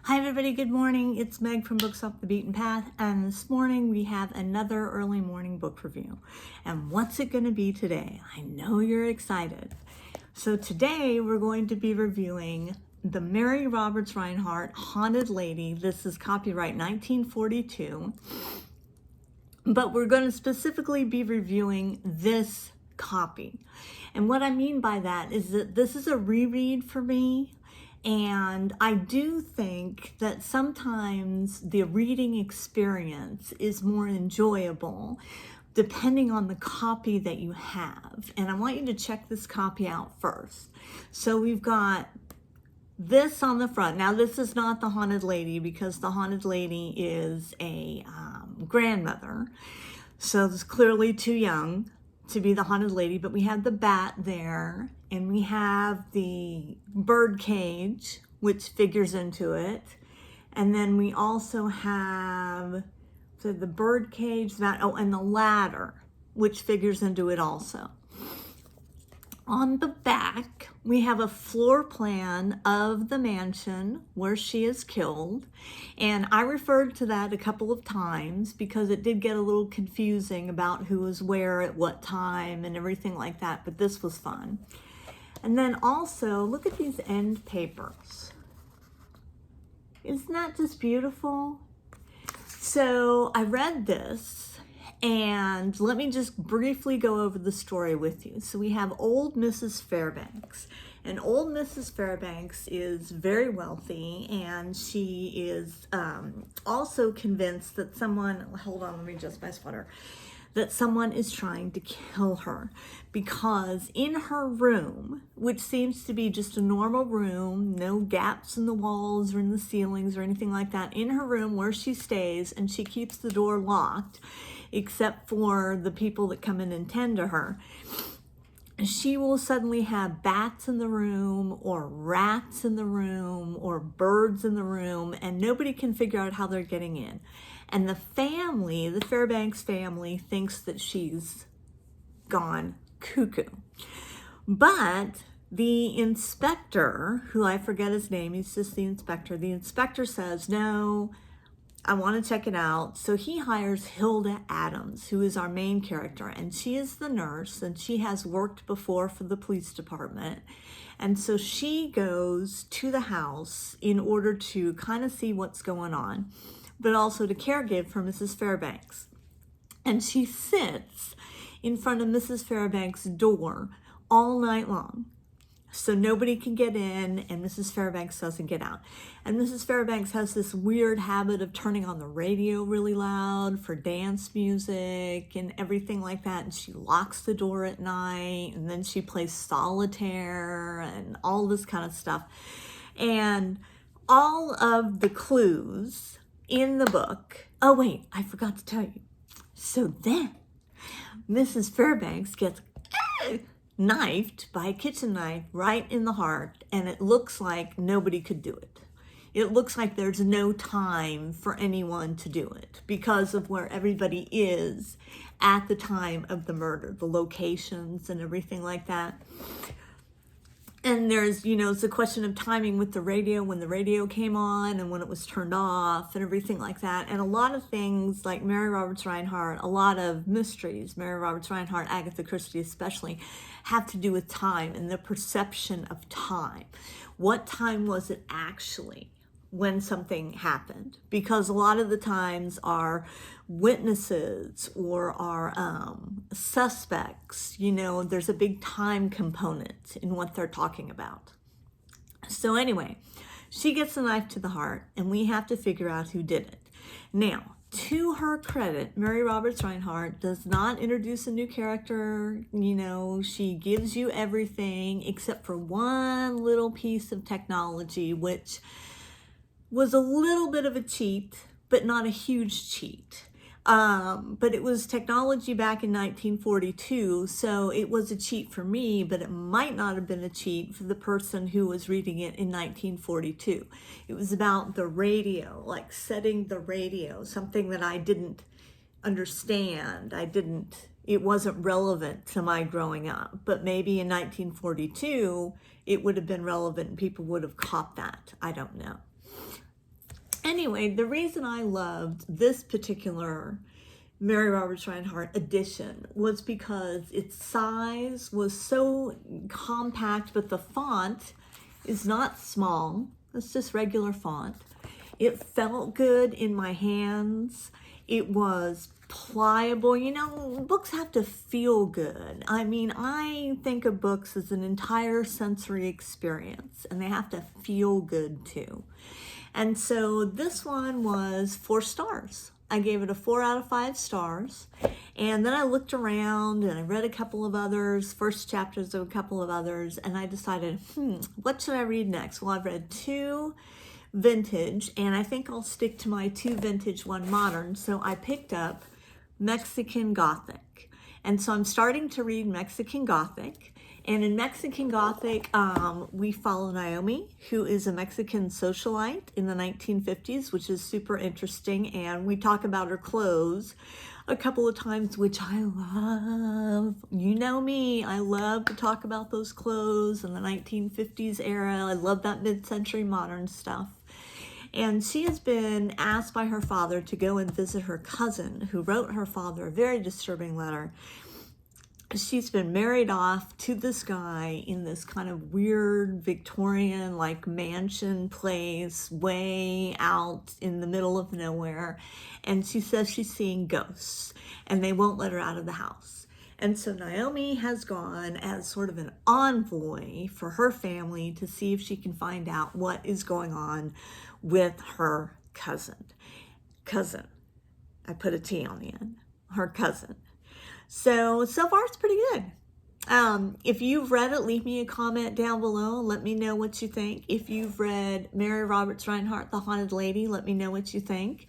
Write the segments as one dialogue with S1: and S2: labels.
S1: Hi everybody, good morning. It's Meg from Books Off the Beaten Path, and this morning we have another early morning book review. And what's it going to be today? I know you're excited. So today we're going to be reviewing the Mary Roberts Rinehart Haunted Lady. This is copyright 1942. But we're going to specifically be reviewing this copy. And what I mean by that is that this is a reread for me. And I do think that sometimes the reading experience is more enjoyable depending on the copy that you have. And I want you to check this copy out first. So we've got this on the front. Now this is not the Haunted Lady because the Haunted Lady is a grandmother. So it's clearly too young to be the Haunted Lady, but we have the bat there, and we have the bird cage, which figures into it. And then we also have the bird cage, that, and the ladder, which figures into it also. On the back, we have a floor plan of the mansion where she is killed. And I referred to that a couple of times because it did get a little confusing about who was where at what time and everything like that, but this was fun. And then also, look at these end papers. Isn't that just beautiful? So I read this. And let me just briefly go over the story with you. So we have old Mrs. Fairbanks. And old Mrs. Fairbanks is very wealthy, and she is also convinced that someone, hold on, let me adjust my sweater, that someone is trying to kill her because in her room, which seems to be just a normal room, no gaps in the walls or in the ceilings or anything like that, in her room where she stays, and she keeps the door locked, except for the people that come in and tend to her, she will suddenly have bats in the room or rats in the room or birds in the room, and nobody can figure out how they're getting in. And the family, the Fairbanks family, thinks that she's gone cuckoo. But the inspector, who I forget his name, he's just the inspector says, no, I want to check it out. So he hires Hilda Adams, who is our main character, and she is the nurse, and she has worked before for the police department. And so she goes to the house in order to kind of see what's going on, but also to caregive for Mrs. Fairbanks. And she sits in front of Mrs. Fairbanks' door all night long. So nobody can get in, and Mrs. Fairbanks doesn't get out. And Mrs. Fairbanks has this weird habit of turning on the radio really loud for dance music and everything like that. And she locks the door at night, and then she plays solitaire and all this kind of stuff. And all of the clues in the book, oh wait, I forgot to tell you. So then Mrs. Fairbanks gets knifed by a kitchen knife right in the heart, and it looks like nobody could do it. It looks like there's no time for anyone to do it because of where everybody is at the time of the murder, the locations and everything like that. And there's, it's a question of timing with the radio, when the radio came on and when it was turned off and everything like that. And a lot of things like Mary Roberts Rinehart, a lot of mysteries, Mary Roberts Rinehart, Agatha Christie especially, have to do with time and the perception of time. What time was it actually when something happened? Because a lot of the times our witnesses or our suspects, there's a big time component in what they're talking about. So anyway, she gets a knife to the heart, and we have to figure out who did it. Now, to her credit, Mary Roberts Rinehart does not introduce a new character. She gives you everything except for one little piece of technology, which was a little bit of a cheat, but not a huge cheat. But it was technology back in 1942, so it was a cheat for me, but it might not have been a cheat for the person who was reading it in 1942. It was about the radio, like setting the radio, something that I didn't understand. It wasn't relevant to my growing up, but maybe in 1942, it would have been relevant and people would have caught that. I don't know. Anyway, the reason I loved this particular Mary Roberts Rinehart edition was because its size was so compact, but the font is not small. It's just regular font. It felt good in my hands. It was pliable. You know, books have to feel good. I mean, I think of books as an entire sensory experience, and they have to feel good too. And so this one was 4 stars. I gave it a 4 out of 5 stars. And then I looked around and I read a couple of others, first chapters of a couple of others, and I decided, what should I read next? Well, I've read 2 vintage, and I think I'll stick to my 2 vintage, 1 modern. So I picked up Mexican Gothic. And so I'm starting to read Mexican Gothic. And in Mexican Gothic, we follow Naomi, who is a Mexican socialite in the 1950s, which is super interesting. And we talk about her clothes a couple of times, which I love. You know me, I love to talk about those clothes in the 1950s era. I love that mid-century modern stuff. And she has been asked by her father to go and visit her cousin, who wrote her father a very disturbing letter. She's been married off to this guy in this kind of weird Victorian like mansion place way out in the middle of nowhere. And she says she's seeing ghosts and they won't let her out of the house. And so Naomi has gone as sort of an envoy for her family to see if she can find out what is going on with her cousin. I put a T on the end. Her cousin. So far it's pretty good. If you've read it, leave me a comment down below. Let me know what you think. If you've read Mary Roberts Rinehart, The Haunted Lady, let me know what you think.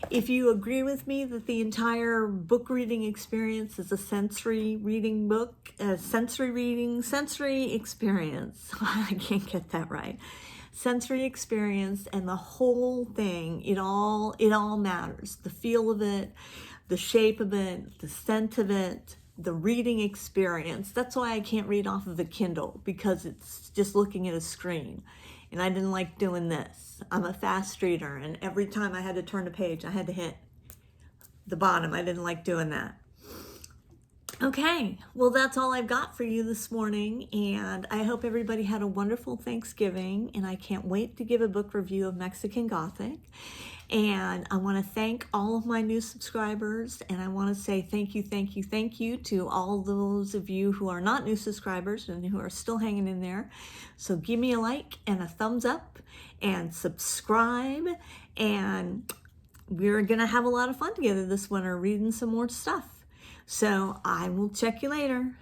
S1: If you agree with me that the entire book reading experience is a sensory reading book, sensory experience. I can't get that right. Sensory experience, and the whole thing, it all matters. The feel of it, the shape of it, the scent of it, the reading experience. That's why I can't read off of a Kindle, because it's just looking at a screen. And I didn't like doing this. I'm a fast reader, and every time I had to turn a page, I had to hit the bottom. I didn't like doing that. Okay, well, that's all I've got for you this morning, and I hope everybody had a wonderful Thanksgiving, and I can't wait to give a book review of Mexican Gothic. And I want to thank all of my new subscribers, and I want to say thank you to all those of you who are not new subscribers and who are still hanging in there. So give me a like and a thumbs up and subscribe, and we're going to have a lot of fun together this winter reading some more stuff. So I will check you later.